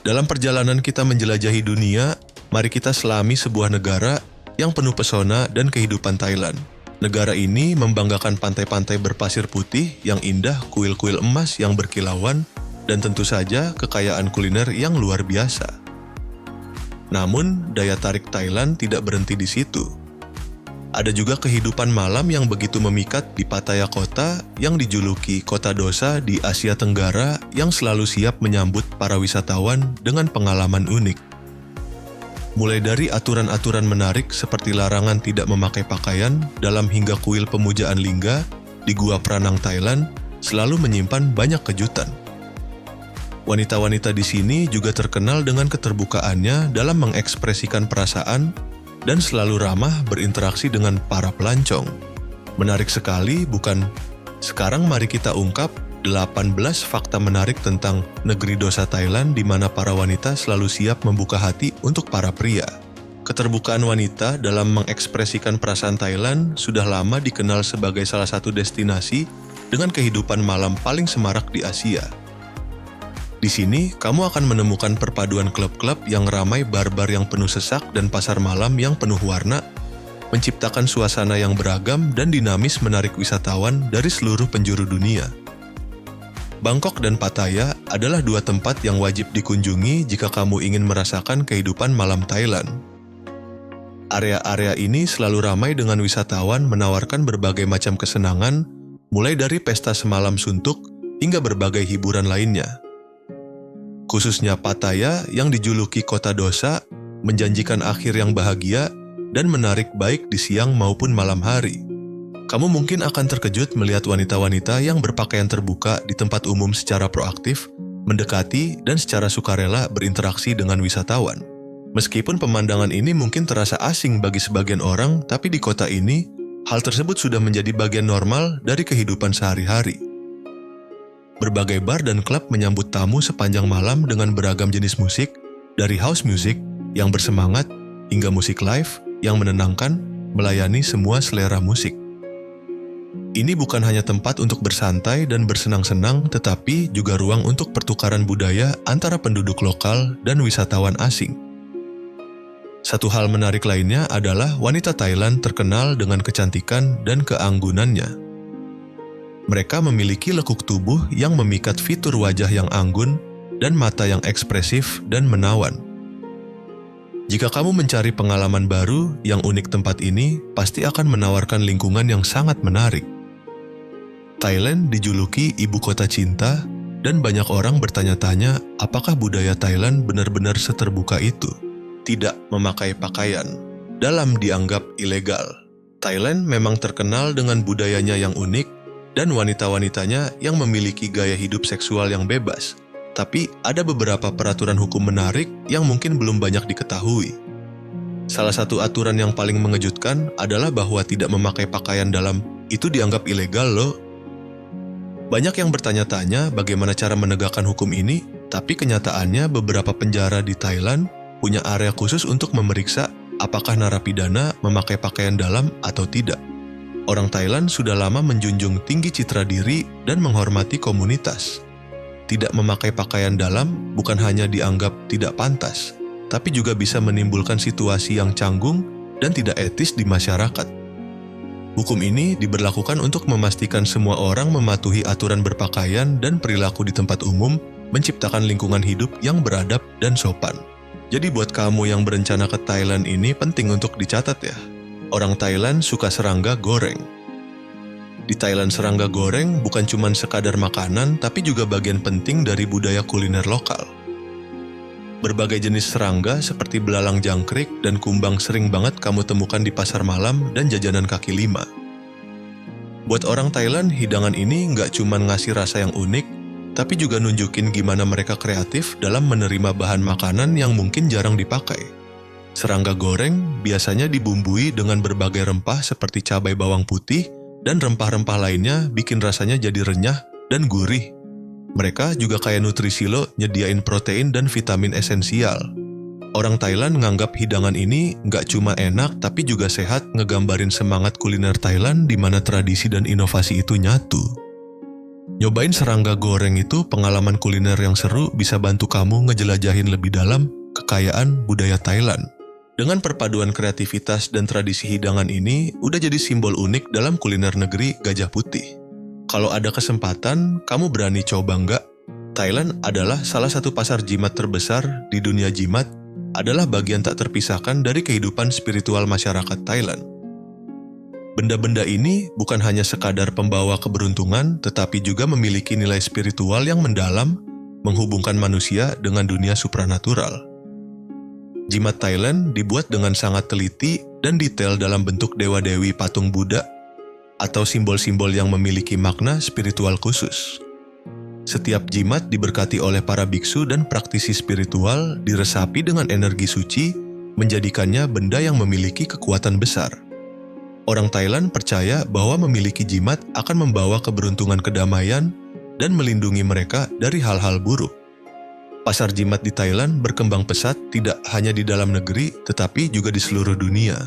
Dalam perjalanan kita menjelajahi dunia, mari kita selami sebuah negara yang penuh pesona dan kehidupan Thailand. Negara ini membanggakan pantai-pantai berpasir putih yang indah, kuil-kuil emas yang berkilauan, dan tentu saja kekayaan kuliner yang luar biasa. Namun, daya tarik Thailand tidak berhenti di situ. Ada juga kehidupan malam yang begitu memikat di Pattaya Kota yang dijuluki Kota Dosa di Asia Tenggara yang selalu siap menyambut para wisatawan dengan pengalaman unik. Mulai dari aturan-aturan menarik seperti larangan tidak memakai pakaian dalam hingga kuil pemujaan lingga di Gua Pranang Thailand selalu menyimpan banyak kejutan. Wanita-wanita di sini juga terkenal dengan keterbukaannya dalam mengekspresikan perasaan dan selalu ramah berinteraksi dengan para pelancong. Menarik sekali, bukan? Sekarang mari kita ungkap 18 fakta menarik tentang negeri dosa Thailand di mana para wanita selalu siap membuka hati untuk para pria. Keterbukaan wanita dalam mengekspresikan perasaan Thailand sudah lama dikenal sebagai salah satu destinasi dengan kehidupan malam paling semarak di Asia. Di sini, kamu akan menemukan perpaduan klub-klub yang ramai, bar-bar yang penuh sesak, dan pasar malam yang penuh warna, menciptakan suasana yang beragam dan dinamis menarik wisatawan dari seluruh penjuru dunia. Bangkok dan Pattaya adalah dua tempat yang wajib dikunjungi jika kamu ingin merasakan kehidupan malam Thailand. Area-area ini selalu ramai dengan wisatawan menawarkan berbagai macam kesenangan, mulai dari pesta semalam suntuk hingga berbagai hiburan lainnya. Khususnya Pattaya yang dijuluki Kota Dosa menjanjikan akhir yang bahagia dan menarik baik di siang maupun malam hari. Kamu mungkin akan terkejut melihat wanita-wanita yang berpakaian terbuka di tempat umum secara proaktif, mendekati dan secara sukarela berinteraksi dengan wisatawan. Meskipun pemandangan ini mungkin terasa asing bagi sebagian orang, tapi di kota ini, hal tersebut sudah menjadi bagian normal dari kehidupan sehari-hari. Berbagai bar dan klub menyambut tamu sepanjang malam dengan beragam jenis musik, dari house music yang bersemangat hingga musik live yang menenangkan, melayani semua selera musik. Ini bukan hanya tempat untuk bersantai dan bersenang-senang, tetapi juga ruang untuk pertukaran budaya antara penduduk lokal dan wisatawan asing. Satu hal menarik lainnya adalah wanita Thailand terkenal dengan kecantikan dan keanggunannya. Mereka memiliki lekuk tubuh yang memikat fitur wajah yang anggun dan mata yang ekspresif dan menawan. Jika kamu mencari pengalaman baru yang unik, tempat ini pasti akan menawarkan lingkungan yang sangat menarik. Thailand dijuluki ibu kota cinta, dan banyak orang bertanya-tanya apakah budaya Thailand benar-benar seterbuka itu. Tidak memakai pakaian dalam dianggap ilegal. Thailand memang terkenal dengan budayanya yang unik dan wanita-wanitanya yang memiliki gaya hidup seksual yang bebas. Tapi ada beberapa peraturan hukum menarik yang mungkin belum banyak diketahui. Salah satu aturan yang paling mengejutkan adalah bahwa tidak memakai pakaian dalam itu dianggap ilegal loh. Banyak yang bertanya-tanya bagaimana cara menegakkan hukum ini, tapi kenyataannya beberapa penjara di Thailand punya area khusus untuk memeriksa apakah narapidana memakai pakaian dalam atau tidak. Orang Thailand sudah lama menjunjung tinggi citra diri dan menghormati komunitas. Tidak memakai pakaian dalam bukan hanya dianggap tidak pantas, tapi juga bisa menimbulkan situasi yang canggung dan tidak etis di masyarakat. Hukum ini diberlakukan untuk memastikan semua orang mematuhi aturan berpakaian dan perilaku di tempat umum, menciptakan lingkungan hidup yang beradab dan sopan. Jadi buat kamu yang berencana ke Thailand ini penting untuk dicatat ya. Orang Thailand suka serangga goreng. Di Thailand, serangga goreng bukan cuma sekadar makanan, tapi juga bagian penting dari budaya kuliner lokal. Berbagai jenis serangga seperti belalang jangkrik dan kumbang sering banget kamu temukan di pasar malam dan jajanan kaki lima. Buat orang Thailand, hidangan ini nggak cuma ngasih rasa yang unik, tapi juga nunjukin gimana mereka kreatif dalam menerima bahan makanan yang mungkin jarang dipakai. Serangga goreng biasanya dibumbui dengan berbagai rempah seperti cabai bawang putih, dan rempah-rempah lainnya bikin rasanya jadi renyah dan gurih. Mereka juga kayak Nutrisilo nyediain protein dan vitamin esensial. Orang Thailand nganggap hidangan ini nggak cuma enak tapi juga sehat, ngegambarin semangat kuliner Thailand di mana tradisi dan inovasi itu nyatu. Nyobain serangga goreng itu pengalaman kuliner yang seru bisa bantu kamu ngejelajahin lebih dalam kekayaan budaya Thailand. Dengan perpaduan kreativitas dan tradisi hidangan ini, udah jadi simbol unik dalam kuliner negeri Gajah Putih. Kalau ada kesempatan, kamu berani coba nggak? Thailand adalah salah satu pasar jimat terbesar di dunia. Jimat adalah bagian tak terpisahkan dari kehidupan spiritual masyarakat Thailand. Benda-benda ini bukan hanya sekadar pembawa keberuntungan, tetapi juga memiliki nilai spiritual yang mendalam, menghubungkan manusia dengan dunia supranatural. Jimat Thailand dibuat dengan sangat teliti dan detail dalam bentuk dewa-dewi patung Buddha atau simbol-simbol yang memiliki makna spiritual khusus. Setiap jimat diberkati oleh para biksu dan praktisi spiritual, diresapi dengan energi suci, menjadikannya benda yang memiliki kekuatan besar. Orang Thailand percaya bahwa memiliki jimat akan membawa keberuntungan, kedamaian, dan melindungi mereka dari hal-hal buruk. Pasar jimat di Thailand berkembang pesat tidak hanya di dalam negeri, tetapi juga di seluruh dunia.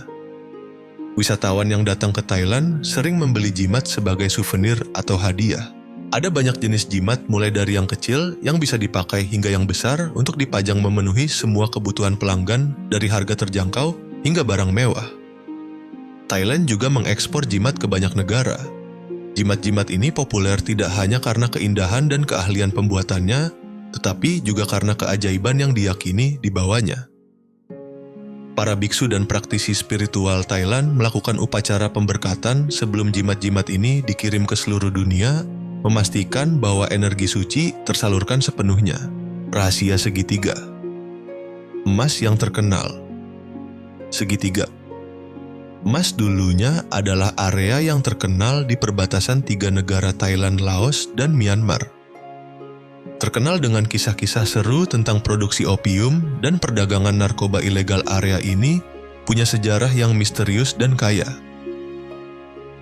Wisatawan yang datang ke Thailand sering membeli jimat sebagai souvenir atau hadiah. Ada banyak jenis jimat mulai dari yang kecil yang bisa dipakai hingga yang besar untuk dipajang memenuhi semua kebutuhan pelanggan dari harga terjangkau hingga barang mewah. Thailand juga mengekspor jimat ke banyak negara. Jimat-jimat ini populer tidak hanya karena keindahan dan keahlian pembuatannya, tetapi juga karena keajaiban yang diyakini di bawahnya. Para biksu dan praktisi spiritual Thailand melakukan upacara pemberkatan sebelum jimat-jimat ini dikirim ke seluruh dunia, memastikan bahwa energi suci tersalurkan sepenuhnya. Rahasia segitiga. Emas yang terkenal. Segitiga. Emas dulunya adalah area yang terkenal di perbatasan 3 negara Thailand, Laos, dan Myanmar. Terkenal dengan kisah-kisah seru tentang produksi opium dan perdagangan narkoba ilegal, area ini punya sejarah yang misterius dan kaya.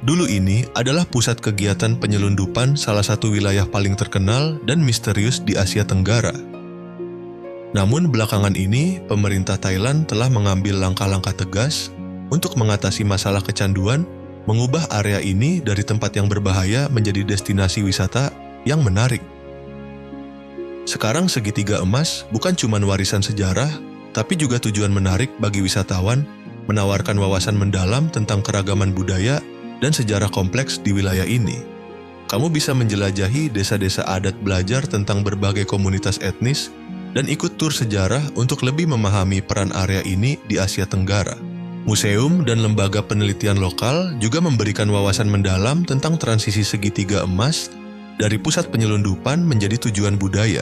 Dulu ini adalah pusat kegiatan penyelundupan, salah satu wilayah paling terkenal dan misterius di Asia Tenggara. Namun belakangan ini, pemerintah Thailand telah mengambil langkah-langkah tegas untuk mengatasi masalah kecanduan, mengubah area ini dari tempat yang berbahaya menjadi destinasi wisata yang menarik. Sekarang segitiga emas bukan cuma warisan sejarah, tapi juga tujuan menarik bagi wisatawan, menawarkan wawasan mendalam tentang keragaman budaya dan sejarah kompleks di wilayah ini. Kamu bisa menjelajahi desa-desa adat, belajar tentang berbagai komunitas etnis, dan ikut tur sejarah untuk lebih memahami peran area ini di Asia Tenggara. Museum dan lembaga penelitian lokal juga memberikan wawasan mendalam tentang transisi segitiga emas dari pusat penyelundupan menjadi tujuan budaya.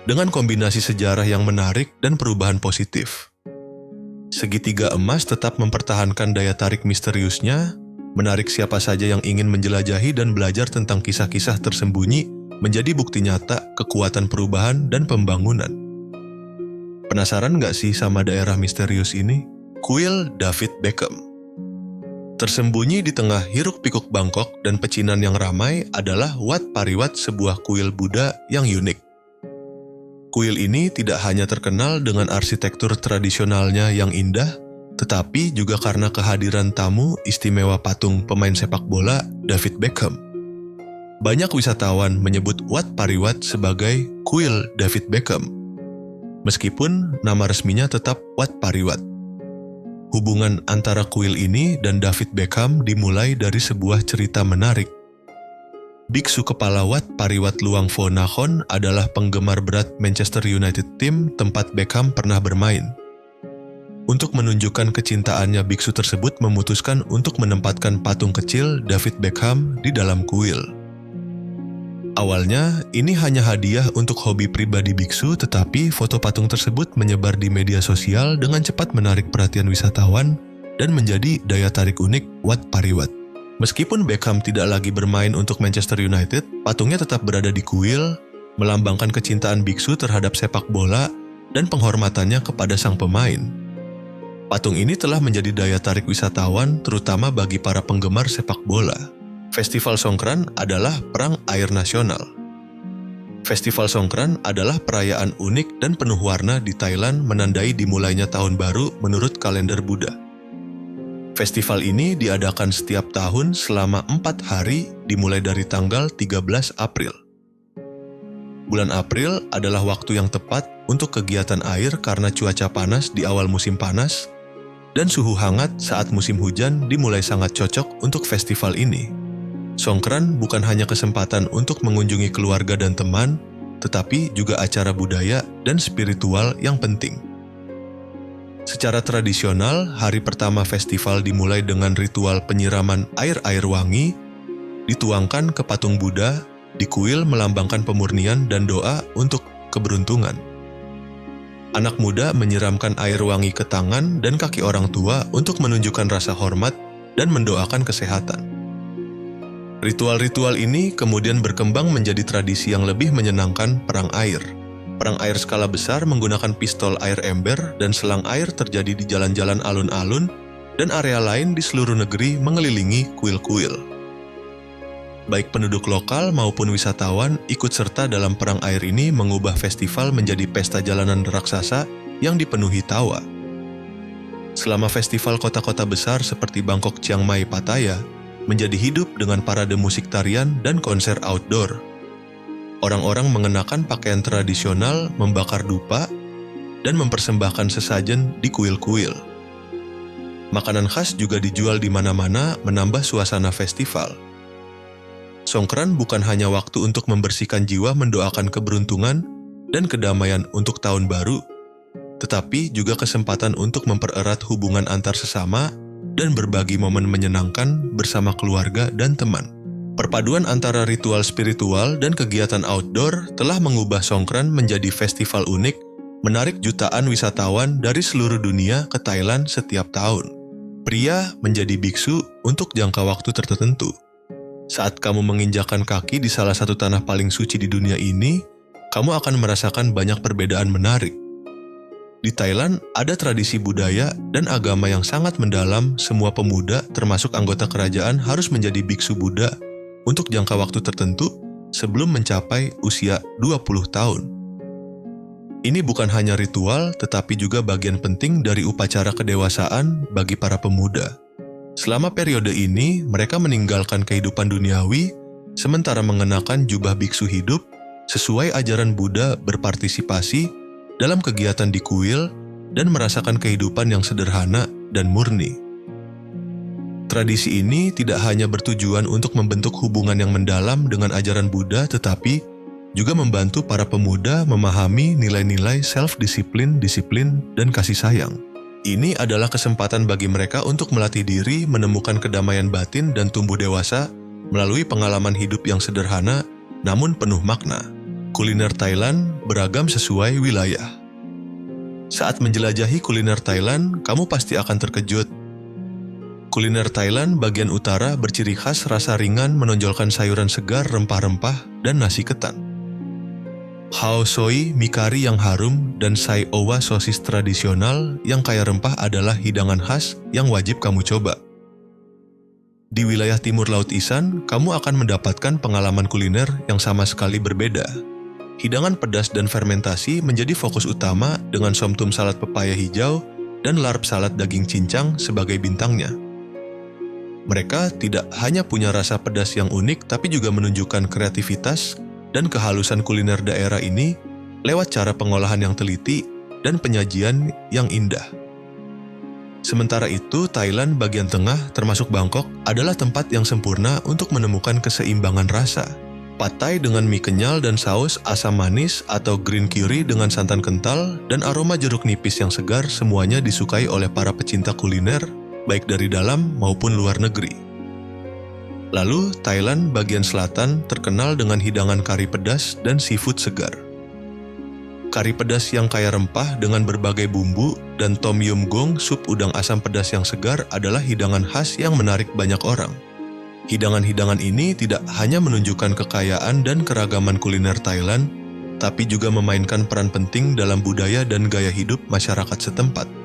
Dengan kombinasi sejarah yang menarik dan perubahan positif, segitiga emas tetap mempertahankan daya tarik misteriusnya, menarik siapa saja yang ingin menjelajahi dan belajar tentang kisah-kisah tersembunyi, menjadi bukti nyata kekuatan perubahan dan pembangunan. Penasaran nggak sih sama daerah misterius ini? Kuil David Beckham. Tersembunyi di tengah hiruk-pikuk Bangkok dan pecinan yang ramai adalah Wat Pariwat, sebuah kuil Buddha yang unik. Kuil ini tidak hanya terkenal dengan arsitektur tradisionalnya yang indah, tetapi juga karena kehadiran tamu istimewa patung pemain sepak bola David Beckham. Banyak wisatawan menyebut Wat Pariwat sebagai Kuil David Beckham, meskipun nama resminya tetap Wat Pariwat. Hubungan antara kuil ini dan David Beckham dimulai dari sebuah cerita menarik. Biksu kepala Wat Pariwat Luang Pho Nakhon adalah penggemar berat Manchester United, tim tempat Beckham pernah bermain. Untuk menunjukkan kecintaannya, biksu tersebut memutuskan untuk menempatkan patung kecil David Beckham di dalam kuil. Awalnya, ini hanya hadiah untuk hobi pribadi biksu, tetapi foto patung tersebut menyebar di media sosial dengan cepat menarik perhatian wisatawan dan menjadi daya tarik unik Wat Pariwat. Meskipun Beckham tidak lagi bermain untuk Manchester United, patungnya tetap berada di kuil, melambangkan kecintaan biksu terhadap sepak bola dan penghormatannya kepada sang pemain. Patung ini telah menjadi daya tarik wisatawan, terutama bagi para penggemar sepak bola. Festival Songkran adalah perang air nasional. Festival Songkran adalah perayaan unik dan penuh warna di Thailand, menandai dimulainya tahun baru menurut kalender Buddha. Festival ini diadakan setiap tahun selama 4 hari dimulai dari tanggal 13 April. Bulan April adalah waktu yang tepat untuk kegiatan air karena cuaca panas di awal musim panas dan suhu hangat saat musim hujan dimulai sangat cocok untuk festival ini. Songkran bukan hanya kesempatan untuk mengunjungi keluarga dan teman, tetapi juga acara budaya dan spiritual yang penting. Secara tradisional, hari pertama festival dimulai dengan ritual penyiraman air-air wangi, dituangkan ke patung Buddha, dikuil melambangkan pemurnian dan doa untuk keberuntungan. Anak muda menyiramkan air wangi ke tangan dan kaki orang tua untuk menunjukkan rasa hormat dan mendoakan kesehatan. Ritual-ritual ini kemudian berkembang menjadi tradisi yang lebih menyenangkan perang air. Perang air skala besar menggunakan pistol air ember dan selang air terjadi di jalan-jalan alun-alun dan area lain di seluruh negeri mengelilingi kuil-kuil. Baik penduduk lokal maupun wisatawan ikut serta dalam perang air ini mengubah festival menjadi pesta jalanan raksasa yang dipenuhi tawa. Selama festival kota-kota besar seperti Bangkok, Chiang Mai, Pattaya menjadi hidup dengan parade musik tarian dan konser outdoor. Orang-orang mengenakan pakaian tradisional, membakar dupa, dan mempersembahkan sesajen di kuil-kuil. Makanan khas juga dijual di mana-mana menambah suasana festival. Songkran bukan hanya waktu untuk membersihkan jiwa mendoakan keberuntungan dan kedamaian untuk tahun baru, tetapi juga kesempatan untuk mempererat hubungan antar sesama dan berbagi momen menyenangkan bersama keluarga dan teman. Perpaduan antara ritual spiritual dan kegiatan outdoor telah mengubah Songkran menjadi festival unik, menarik jutaan wisatawan dari seluruh dunia ke Thailand setiap tahun. Pria menjadi biksu untuk jangka waktu tertentu. Saat kamu menginjakkan kaki di salah satu tanah paling suci di dunia ini, kamu akan merasakan banyak perbedaan menarik. Di Thailand, ada tradisi budaya dan agama yang sangat mendalam. Semua pemuda, termasuk anggota kerajaan, harus menjadi biksu Buddha untuk jangka waktu tertentu sebelum mencapai usia 20 tahun. Ini bukan hanya ritual, tetapi juga bagian penting dari upacara kedewasaan bagi para pemuda. Selama periode ini, mereka meninggalkan kehidupan duniawi, sementara mengenakan jubah biksu hidup sesuai ajaran Buddha, berpartisipasi dalam kegiatan di kuil, dan merasakan kehidupan yang sederhana dan murni. Tradisi ini tidak hanya bertujuan untuk membentuk hubungan yang mendalam dengan ajaran Buddha, tetapi juga membantu para pemuda memahami nilai-nilai self-disiplin, disiplin, dan kasih sayang. Ini adalah kesempatan bagi mereka untuk melatih diri, menemukan kedamaian batin, dan tumbuh dewasa melalui pengalaman hidup yang sederhana namun penuh makna. Kuliner Thailand beragam sesuai wilayah. Saat menjelajahi kuliner Thailand, kamu pasti akan terkejut. Kuliner Thailand bagian utara berciri khas rasa ringan, menonjolkan sayuran segar, rempah-rempah, dan nasi ketan. Hao Soi, mie kari yang harum, dan Sai Owa, sosis tradisional yang kaya rempah adalah hidangan khas yang wajib kamu coba. Di wilayah timur Laut Isan, kamu akan mendapatkan pengalaman kuliner yang sama sekali berbeda. Hidangan pedas dan fermentasi menjadi fokus utama dengan somtum salad pepaya hijau dan larp salad daging cincang sebagai bintangnya. Mereka tidak hanya punya rasa pedas yang unik, tapi juga menunjukkan kreativitas dan kehalusan kuliner daerah ini lewat cara pengolahan yang teliti dan penyajian yang indah. Sementara itu, Thailand bagian tengah, termasuk Bangkok, adalah tempat yang sempurna untuk menemukan keseimbangan rasa. Pad Thai dengan mie kenyal dan saus asam manis atau green curry dengan santan kental dan aroma jeruk nipis yang segar, semuanya disukai oleh para pecinta kuliner, baik dari dalam maupun luar negeri. Lalu, Thailand bagian selatan terkenal dengan hidangan kari pedas dan seafood segar. Kari pedas yang kaya rempah dengan berbagai bumbu dan tom yum goong, sup udang asam pedas yang segar adalah hidangan khas yang menarik banyak orang. Hidangan-hidangan ini tidak hanya menunjukkan kekayaan dan keragaman kuliner Thailand, tapi juga memainkan peran penting dalam budaya dan gaya hidup masyarakat setempat.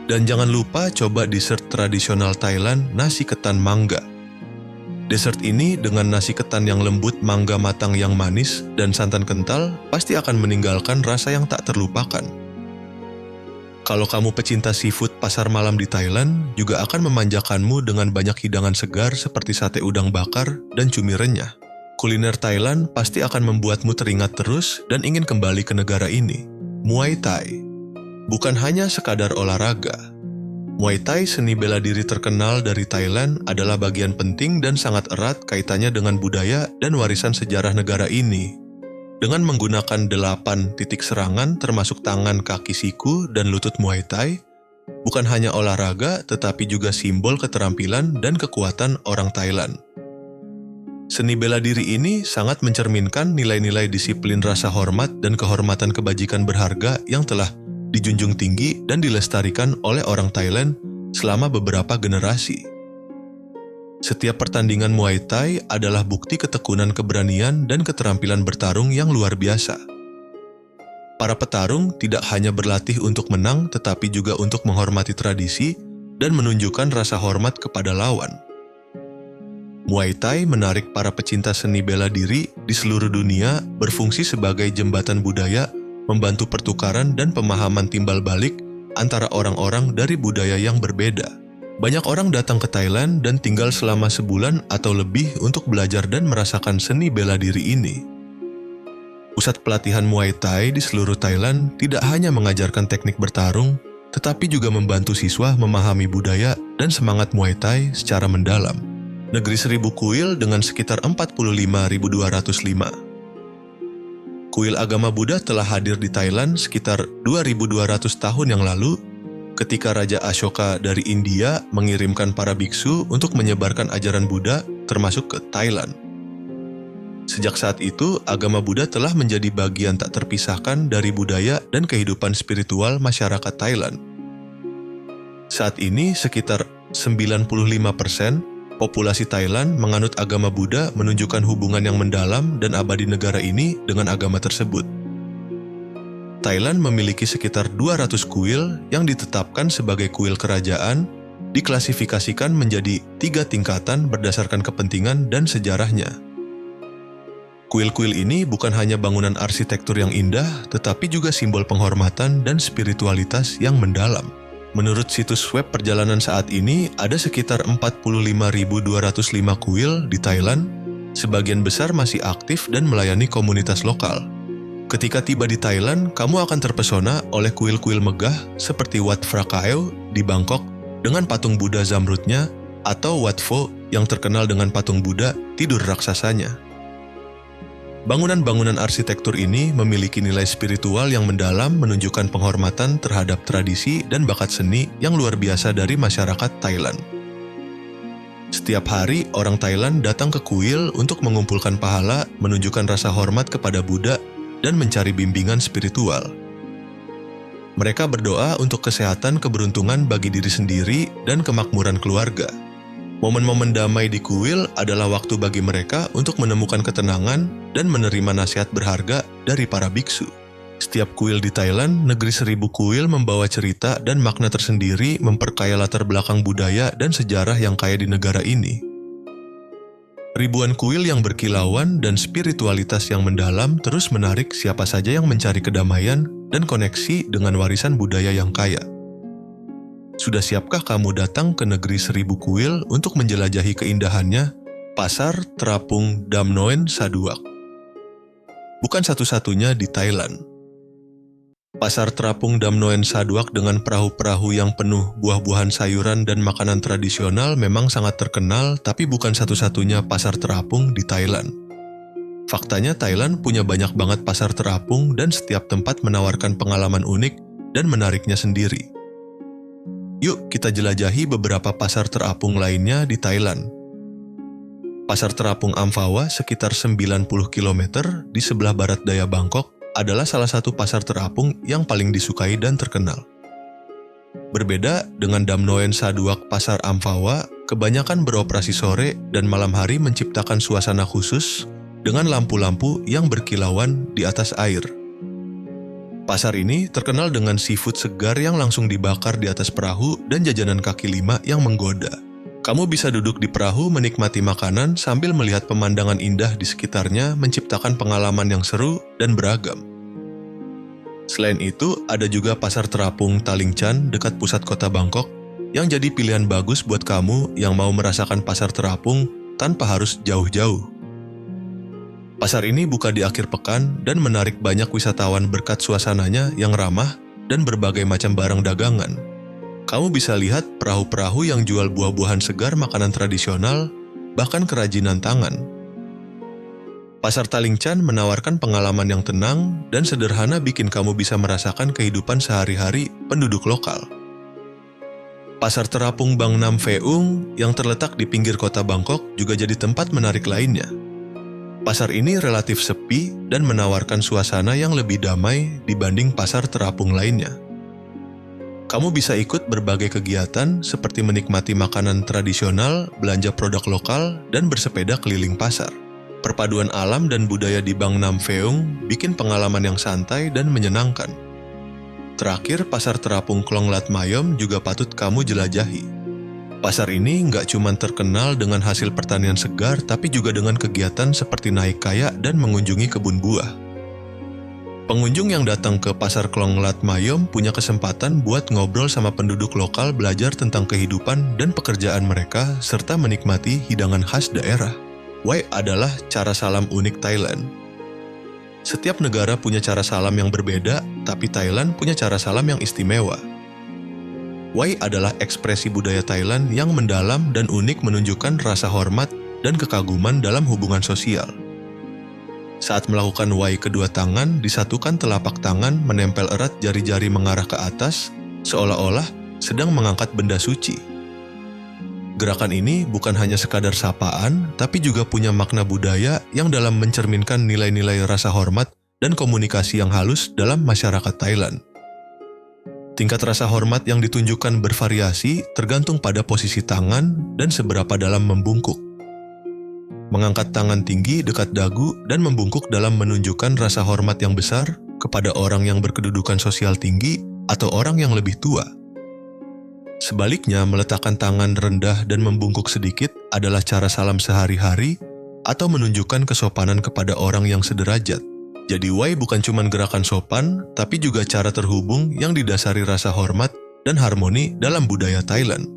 Dan jangan lupa coba dessert tradisional Thailand, nasi ketan mangga. Dessert ini dengan nasi ketan yang lembut, mangga matang yang manis, dan santan kental pasti akan meninggalkan rasa yang tak terlupakan. Kalau kamu pecinta seafood, pasar malam di Thailand juga akan memanjakanmu dengan banyak hidangan segar seperti sate udang bakar dan cumi renyah. Kuliner Thailand pasti akan membuatmu teringat terus dan ingin kembali ke negara ini. Muay Thai bukan hanya sekadar olahraga. Muay Thai, seni bela diri terkenal dari Thailand, adalah bagian penting dan sangat erat kaitannya dengan budaya dan warisan sejarah negara ini. Dengan menggunakan 8 titik serangan termasuk tangan, kaki, siku, dan lutut, Muay Thai bukan hanya olahraga tetapi juga simbol keterampilan dan kekuatan orang Thailand. Seni bela diri ini sangat mencerminkan nilai-nilai disiplin, rasa hormat, dan kehormatan kebajikan berharga yang telah dijunjung tinggi dan dilestarikan oleh orang Thailand selama beberapa generasi. Setiap pertandingan Muay Thai adalah bukti ketekunan, keberanian, dan keterampilan bertarung yang luar biasa. Para petarung tidak hanya berlatih untuk menang, tetapi juga untuk menghormati tradisi dan menunjukkan rasa hormat kepada lawan. Muay Thai menarik para pecinta seni bela diri di seluruh dunia, berfungsi sebagai jembatan budaya, membantu pertukaran dan pemahaman timbal balik antara orang-orang dari budaya yang berbeda. Banyak orang datang ke Thailand dan tinggal selama sebulan atau lebih untuk belajar dan merasakan seni bela diri ini. Pusat pelatihan Muay Thai di seluruh Thailand tidak hanya mengajarkan teknik bertarung, tetapi juga membantu siswa memahami budaya dan semangat Muay Thai secara mendalam. Negeri Seribu Kuil dengan sekitar 45.205. Kuil agama Buddha telah hadir di Thailand sekitar 2.200 tahun yang lalu, ketika Raja Ashoka dari India mengirimkan para biksu untuk menyebarkan ajaran Buddha termasuk ke Thailand. Sejak saat itu, agama Buddha telah menjadi bagian tak terpisahkan dari budaya dan kehidupan spiritual masyarakat Thailand. Saat ini, sekitar 95% populasi Thailand menganut agama Buddha, menunjukkan hubungan yang mendalam dan abadi negara ini dengan agama tersebut. Thailand memiliki sekitar 200 kuil yang ditetapkan sebagai kuil kerajaan, diklasifikasikan menjadi 3 tingkatan berdasarkan kepentingan dan sejarahnya. Kuil-kuil ini bukan hanya bangunan arsitektur yang indah, tetapi juga simbol penghormatan dan spiritualitas yang mendalam. Menurut situs web perjalanan saat ini, ada sekitar 45.205 kuil di Thailand, sebagian besar masih aktif dan melayani komunitas lokal. Ketika tiba di Thailand, kamu akan terpesona oleh kuil-kuil megah seperti Wat Phra Kaew di Bangkok dengan patung Buddha zamrudnya, atau Wat Pho yang terkenal dengan patung Buddha tidur raksasanya. Bangunan-bangunan arsitektur ini memiliki nilai spiritual yang mendalam, menunjukkan penghormatan terhadap tradisi dan bakat seni yang luar biasa dari masyarakat Thailand. Setiap hari, orang Thailand datang ke kuil untuk mengumpulkan pahala, menunjukkan rasa hormat kepada Buddha, dan mencari bimbingan spiritual. Mereka berdoa untuk kesehatan, keberuntungan bagi diri sendiri, dan kemakmuran keluarga. Momen-momen damai di kuil adalah waktu bagi mereka untuk menemukan ketenangan dan menerima nasihat berharga dari para biksu. Setiap kuil di Thailand, negeri seribu kuil, membawa cerita dan makna tersendiri, memperkaya latar belakang budaya dan sejarah yang kaya di negara ini. Ribuan kuil yang berkilauan dan spiritualitas yang mendalam terus menarik siapa saja yang mencari kedamaian dan koneksi dengan warisan budaya yang kaya. Sudah siapkah kamu datang ke negeri seribu kuil untuk menjelajahi keindahannya? Pasar Terapung Dam Noen Saduak bukan satu-satunya di Thailand. Pasar terapung Dam Noen Saduak dengan perahu-perahu yang penuh buah-buahan, sayuran, dan makanan tradisional memang sangat terkenal, tapi bukan satu-satunya pasar terapung di Thailand. Faktanya Thailand punya banyak banget pasar terapung dan setiap tempat menawarkan pengalaman unik dan menariknya sendiri. Yuk kita jelajahi beberapa pasar terapung lainnya di Thailand. Pasar terapung Amphawa sekitar 90 km di sebelah barat daya Bangkok adalah salah satu pasar terapung yang paling disukai dan terkenal. Berbeda dengan Dam Noen Saduak, pasar Amphawa kebanyakan beroperasi sore dan malam hari, menciptakan suasana khusus dengan lampu-lampu yang berkilauan di atas air. Pasar ini terkenal dengan seafood segar yang langsung dibakar di atas perahu dan jajanan kaki lima yang menggoda. Kamu bisa duduk di perahu menikmati makanan sambil melihat pemandangan indah di sekitarnya, menciptakan pengalaman yang seru dan beragam. Selain itu, ada juga pasar terapung Talingchan dekat pusat kota Bangkok yang jadi pilihan bagus buat kamu yang mau merasakan pasar terapung tanpa harus jauh-jauh. Pasar ini buka di akhir pekan dan menarik banyak wisatawan berkat suasananya yang ramah dan berbagai macam barang dagangan. Kamu bisa lihat perahu-perahu yang jual buah-buahan segar, makanan tradisional, bahkan kerajinan tangan. Pasar Talingchan menawarkan pengalaman yang tenang dan sederhana, bikin kamu bisa merasakan kehidupan sehari-hari penduduk lokal. Pasar terapung Bang Nam Pheung yang terletak di pinggir kota Bangkok juga jadi tempat menarik lainnya. Pasar ini relatif sepi dan menawarkan suasana yang lebih damai dibanding pasar terapung lainnya. Kamu bisa ikut berbagai kegiatan seperti menikmati makanan tradisional, belanja produk lokal, dan bersepeda keliling pasar. Perpaduan alam dan budaya di Bang Nam Pheung bikin pengalaman yang santai dan menyenangkan. Terakhir, pasar terapung Klong Lat Mayom juga patut kamu jelajahi. Pasar ini nggak cuma terkenal dengan hasil pertanian segar, tapi juga dengan kegiatan seperti naik kayak dan mengunjungi kebun buah. Pengunjung yang datang ke pasar Klong Lat Mayom punya kesempatan buat ngobrol sama penduduk lokal, belajar tentang kehidupan dan pekerjaan mereka, serta menikmati hidangan khas daerah. Wai adalah cara salam unik Thailand. Setiap negara punya cara salam yang berbeda, tapi Thailand punya cara salam yang istimewa. Wai adalah ekspresi budaya Thailand yang mendalam dan unik, menunjukkan rasa hormat dan kekaguman dalam hubungan sosial. Saat melakukan Wai, kedua tangan disatukan, telapak tangan menempel erat, jari-jari mengarah ke atas, seolah-olah sedang mengangkat benda suci. Gerakan ini bukan hanya sekadar sapaan, tapi juga punya makna budaya yang dalam mencerminkan nilai-nilai rasa hormat dan komunikasi yang halus dalam masyarakat Thailand. Tingkat rasa hormat yang ditunjukkan bervariasi tergantung pada posisi tangan dan seberapa dalam membungkuk. Mengangkat tangan tinggi dekat dagu dan membungkuk dalam menunjukkan rasa hormat yang besar kepada orang yang berkedudukan sosial tinggi atau orang yang lebih tua. Sebaliknya, meletakkan tangan rendah dan membungkuk sedikit adalah cara salam sehari-hari atau menunjukkan kesopanan kepada orang yang sederajat. Jadi Wai bukan cuma gerakan sopan, tapi juga cara terhubung yang didasari rasa hormat dan harmoni dalam budaya Thailand.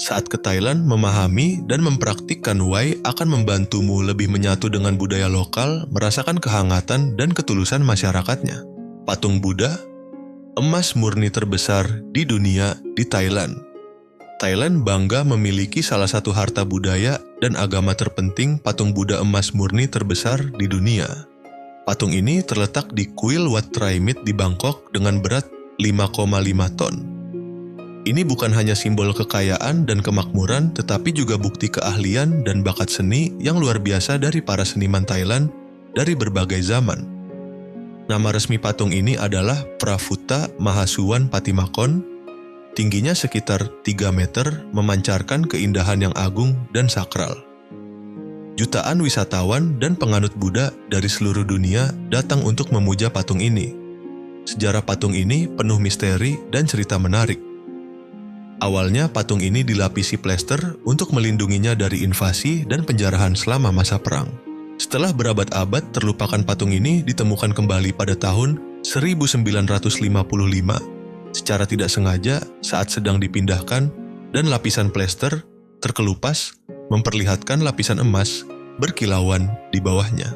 Saat ke Thailand, memahami dan mempraktikkan Wai akan membantumu lebih menyatu dengan budaya lokal, merasakan kehangatan dan ketulusan masyarakatnya. Patung Buddha, emas murni terbesar di dunia di Thailand. Thailand bangga memiliki salah satu harta budaya dan agama terpenting, patung Buddha emas murni terbesar di dunia. Patung ini terletak di Kuil Wat Traimit di Bangkok dengan berat 5,5 ton. Ini bukan hanya simbol kekayaan dan kemakmuran, tetapi juga bukti keahlian dan bakat seni yang luar biasa dari para seniman Thailand dari berbagai zaman. Nama resmi patung ini adalah Pravuta Mahasuwan Patimakon. Tingginya sekitar 3 meter, memancarkan keindahan yang agung dan sakral. Jutaan wisatawan dan penganut Buddha dari seluruh dunia datang untuk memuja patung ini. Sejarah patung ini penuh misteri dan cerita menarik. Awalnya patung ini dilapisi plester untuk melindunginya dari invasi dan penjarahan selama masa perang. Setelah berabad-abad terlupakan, patung ini ditemukan kembali pada tahun 1955 secara tidak sengaja saat sedang dipindahkan, dan lapisan plester terkelupas memperlihatkan lapisan emas berkilauan di bawahnya.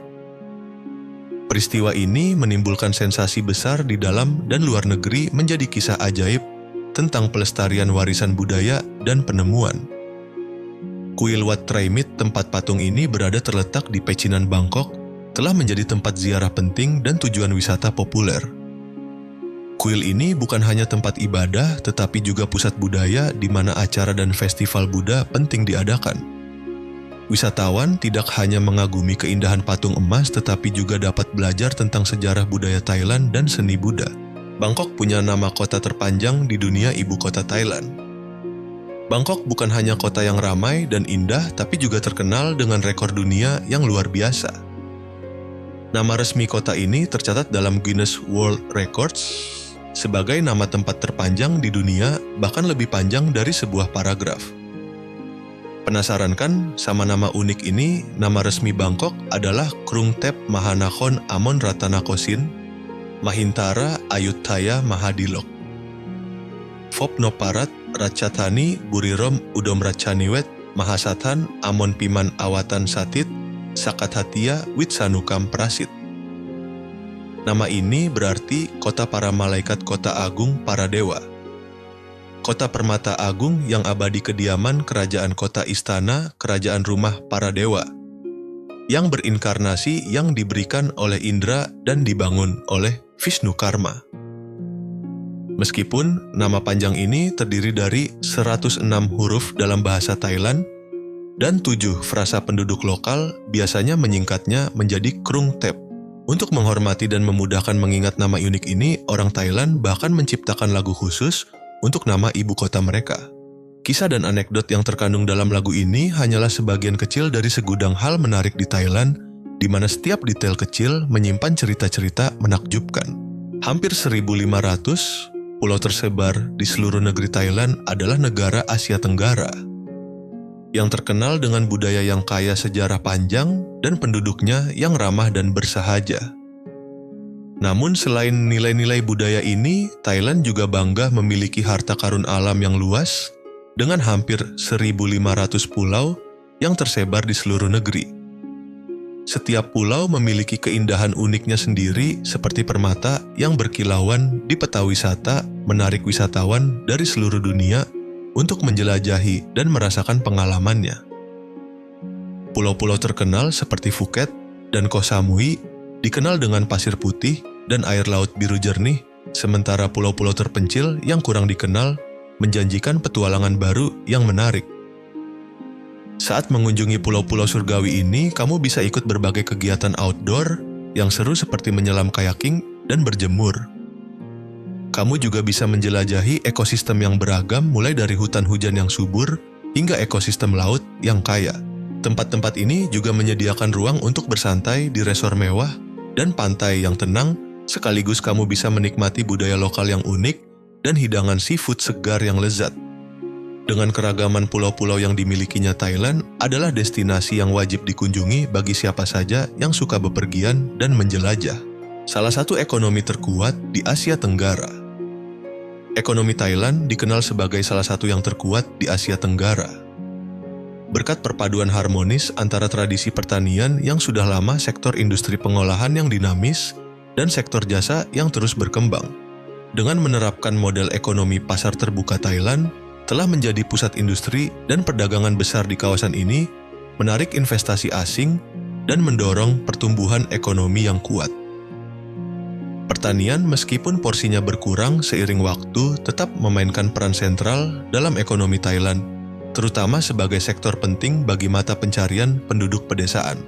Peristiwa ini menimbulkan sensasi besar di dalam dan luar negeri, menjadi kisah ajaib tentang pelestarian warisan budaya dan penemuan. Kuil Wat Traimit, tempat patung ini berada, terletak di pecinan Bangkok, telah menjadi tempat ziarah penting dan tujuan wisata populer. Kuil ini bukan hanya tempat ibadah, tetapi juga pusat budaya di mana acara dan festival Buddha penting diadakan. Wisatawan tidak hanya mengagumi keindahan patung emas, tetapi juga dapat belajar tentang sejarah budaya Thailand dan seni Buddha. Bangkok punya nama kota terpanjang di dunia, ibu kota Thailand. Bangkok bukan hanya kota yang ramai dan indah, tapi juga terkenal dengan rekor dunia yang luar biasa. Nama resmi kota ini tercatat dalam Guinness World Records sebagai nama tempat terpanjang di dunia, bahkan lebih panjang dari sebuah paragraf. Penasaran kan sama nama unik ini? Nama resmi Bangkok adalah Krung Thep Mahanakhon Amon Ratanakosin. Mahintara Ayutthaya Mahadilok. Phopnoparat Ratchathani Burirom Udomrachaniwet Mahasathan Amon Piman Awatan Satit Sakathatia Witsanukam Prasit. Nama ini berarti kota para malaikat, kota agung para dewa. Kota permata agung yang abadi kediaman kerajaan kota istana, kerajaan rumah para dewa, yang berinkarnasi yang diberikan oleh Indra dan dibangun oleh Vishnu Karma. Meskipun nama panjang ini terdiri dari 106 huruf dalam bahasa Thailand dan 7 frasa penduduk lokal, biasanya menyingkatnya menjadi Krung Thep. Untuk menghormati dan memudahkan mengingat nama unik ini, orang Thailand bahkan menciptakan lagu khusus untuk nama ibu kota mereka. Kisah dan anekdot yang terkandung dalam lagu ini hanyalah sebagian kecil dari segudang hal menarik di Thailand, di mana setiap detail kecil menyimpan cerita-cerita menakjubkan. Hampir 1.500 pulau tersebar di seluruh negeri Thailand adalah negara Asia Tenggara, yang terkenal dengan budaya yang kaya sejarah panjang dan penduduknya yang ramah dan bersahaja. Namun selain nilai-nilai budaya ini, Thailand juga bangga memiliki harta karun alam yang luas dengan hampir 1.500 pulau yang tersebar di seluruh negeri. Setiap pulau memiliki keindahan uniknya sendiri seperti permata yang berkilauan di peta wisata, menarik wisatawan dari seluruh dunia untuk menjelajahi dan merasakan pengalamannya. Pulau-pulau terkenal seperti Phuket dan Koh Samui dikenal dengan pasir putih dan air laut biru jernih, sementara pulau-pulau terpencil yang kurang dikenal menjanjikan petualangan baru yang menarik. Saat mengunjungi pulau-pulau surgawi ini, kamu bisa ikut berbagai kegiatan outdoor yang seru seperti menyelam kayaking dan berjemur. Kamu juga bisa menjelajahi ekosistem yang beragam, mulai dari hutan hujan yang subur hingga ekosistem laut yang kaya. Tempat-tempat ini juga menyediakan ruang untuk bersantai di resor mewah dan pantai yang tenang, sekaligus kamu bisa menikmati budaya lokal yang unik dan hidangan seafood segar yang lezat. Dengan keragaman pulau-pulau yang dimilikinya, Thailand adalah destinasi yang wajib dikunjungi bagi siapa saja yang suka bepergian dan menjelajah. Salah satu ekonomi terkuat di Asia Tenggara. Ekonomi Thailand dikenal sebagai salah satu yang terkuat di Asia Tenggara. Berkat perpaduan harmonis antara tradisi pertanian yang sudah lama, sektor industri pengolahan yang dinamis, dan sektor jasa yang terus berkembang. Dengan menerapkan model ekonomi pasar terbuka, Thailand telah menjadi pusat industri dan perdagangan besar di kawasan ini, menarik investasi asing, dan mendorong pertumbuhan ekonomi yang kuat. Pertanian, meskipun porsinya berkurang seiring waktu, tetap memainkan peran sentral dalam ekonomi Thailand, terutama sebagai sektor penting bagi mata pencarian penduduk pedesaan.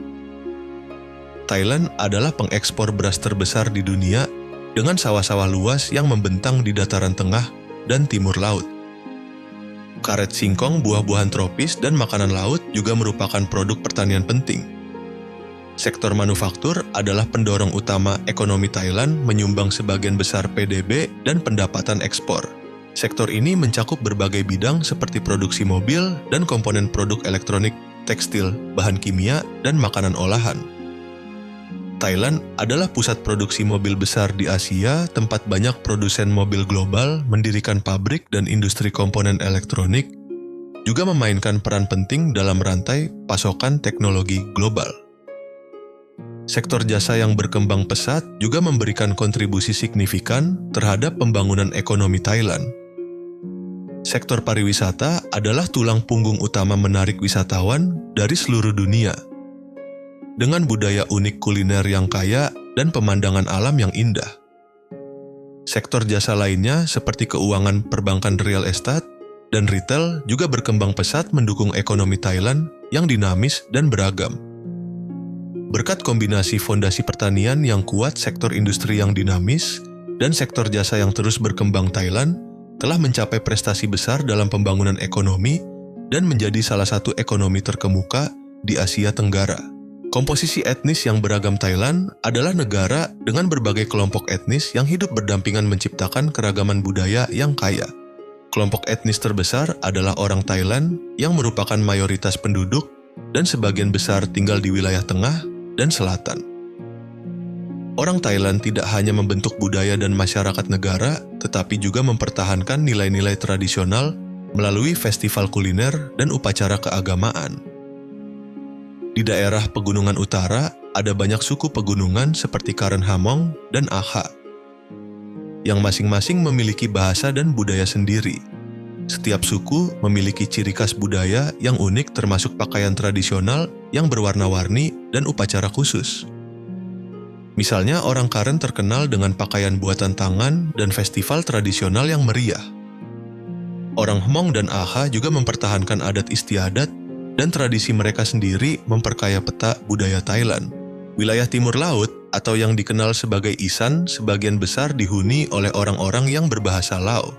Thailand adalah pengekspor beras terbesar di dunia dengan sawah-sawah luas yang membentang di dataran tengah dan timur laut. Karet singkong, buah-buahan tropis, dan makanan laut juga merupakan produk pertanian penting. Sektor manufaktur adalah pendorong utama ekonomi Thailand, menyumbang sebagian besar PDB dan pendapatan ekspor. Sektor ini mencakup berbagai bidang seperti produksi mobil dan komponen produk elektronik, tekstil, bahan kimia, dan makanan olahan. Thailand adalah pusat produksi mobil besar di Asia, tempat banyak produsen mobil global mendirikan pabrik, dan industri komponen elektronik juga memainkan peran penting dalam rantai pasokan teknologi global. Sektor jasa yang berkembang pesat juga memberikan kontribusi signifikan terhadap pembangunan ekonomi Thailand. Sektor pariwisata adalah tulang punggung utama menarik wisatawan dari seluruh dunia. Dengan budaya unik kuliner yang kaya dan pemandangan alam yang indah. Sektor jasa lainnya seperti keuangan, perbankan, real estate, dan retail juga berkembang pesat mendukung ekonomi Thailand yang dinamis dan beragam. Berkat kombinasi fondasi pertanian yang kuat, sektor industri yang dinamis, dan sektor jasa yang terus berkembang, Thailand telah mencapai prestasi besar dalam pembangunan ekonomi dan menjadi salah satu ekonomi terkemuka di Asia Tenggara. Komposisi etnis yang beragam, Thailand adalah negara dengan berbagai kelompok etnis yang hidup berdampingan menciptakan keragaman budaya yang kaya. Kelompok etnis terbesar adalah orang Thailand yang merupakan mayoritas penduduk dan sebagian besar tinggal di wilayah tengah dan selatan. Orang Thailand tidak hanya membentuk budaya dan masyarakat negara, tetapi juga mempertahankan nilai-nilai tradisional melalui festival kuliner dan upacara keagamaan. Di daerah pegunungan utara, ada banyak suku pegunungan seperti Karen Hamong dan Aha, yang masing-masing memiliki bahasa dan budaya sendiri. Setiap suku memiliki ciri khas budaya yang unik termasuk pakaian tradisional yang berwarna-warni dan upacara khusus. Misalnya orang Karen terkenal dengan pakaian buatan tangan dan festival tradisional yang meriah. Orang Hmong dan Aha juga mempertahankan adat istiadat dan tradisi mereka sendiri memperkaya peta budaya Thailand. Wilayah Timur Laut atau yang dikenal sebagai Isan sebagian besar dihuni oleh orang-orang yang berbahasa Lao.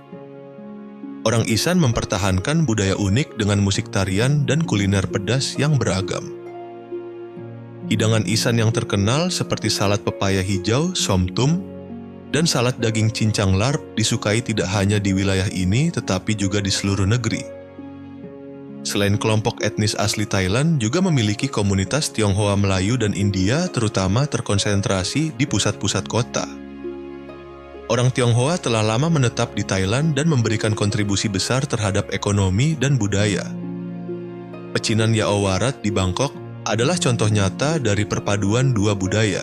Orang Isan mempertahankan budaya unik dengan musik tarian dan kuliner pedas yang beragam. Hidangan Isan yang terkenal seperti salad pepaya hijau, somtum, dan salad daging cincang larp disukai tidak hanya di wilayah ini tetapi juga di seluruh negeri. Selain kelompok etnis asli Thailand juga memiliki komunitas Tionghoa Melayu dan India terutama terkonsentrasi di pusat-pusat kota. Orang Tionghoa telah lama menetap di Thailand dan memberikan kontribusi besar terhadap ekonomi dan budaya. Pecinan Yaowarat di Bangkok adalah contoh nyata dari perpaduan dua budaya.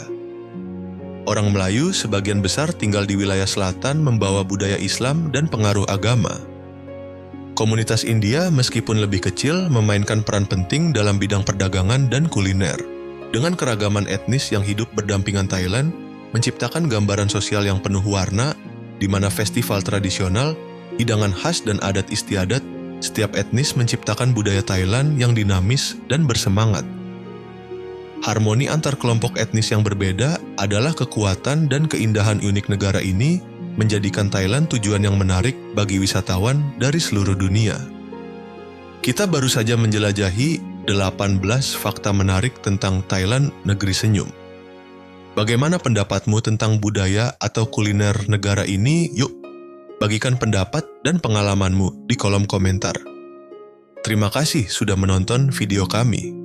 Orang Melayu sebagian besar tinggal di wilayah selatan membawa budaya Islam dan pengaruh agama. Komunitas India meskipun lebih kecil memainkan peran penting dalam bidang perdagangan dan kuliner. Dengan keragaman etnis yang hidup berdampingan Thailand, menciptakan gambaran sosial yang penuh warna, di mana festival tradisional, hidangan khas dan adat istiadat, setiap etnis menciptakan budaya Thailand yang dinamis dan bersemangat. Harmoni antar kelompok etnis yang berbeda adalah kekuatan dan keindahan unik negara ini menjadikan Thailand tujuan yang menarik bagi wisatawan dari seluruh dunia. Kita baru saja menjelajahi 18 fakta menarik tentang Thailand, negeri senyum. Bagaimana pendapatmu tentang budaya atau kuliner negara ini? Yuk, bagikan pendapat dan pengalamanmu di kolom komentar. Terima kasih sudah menonton video kami.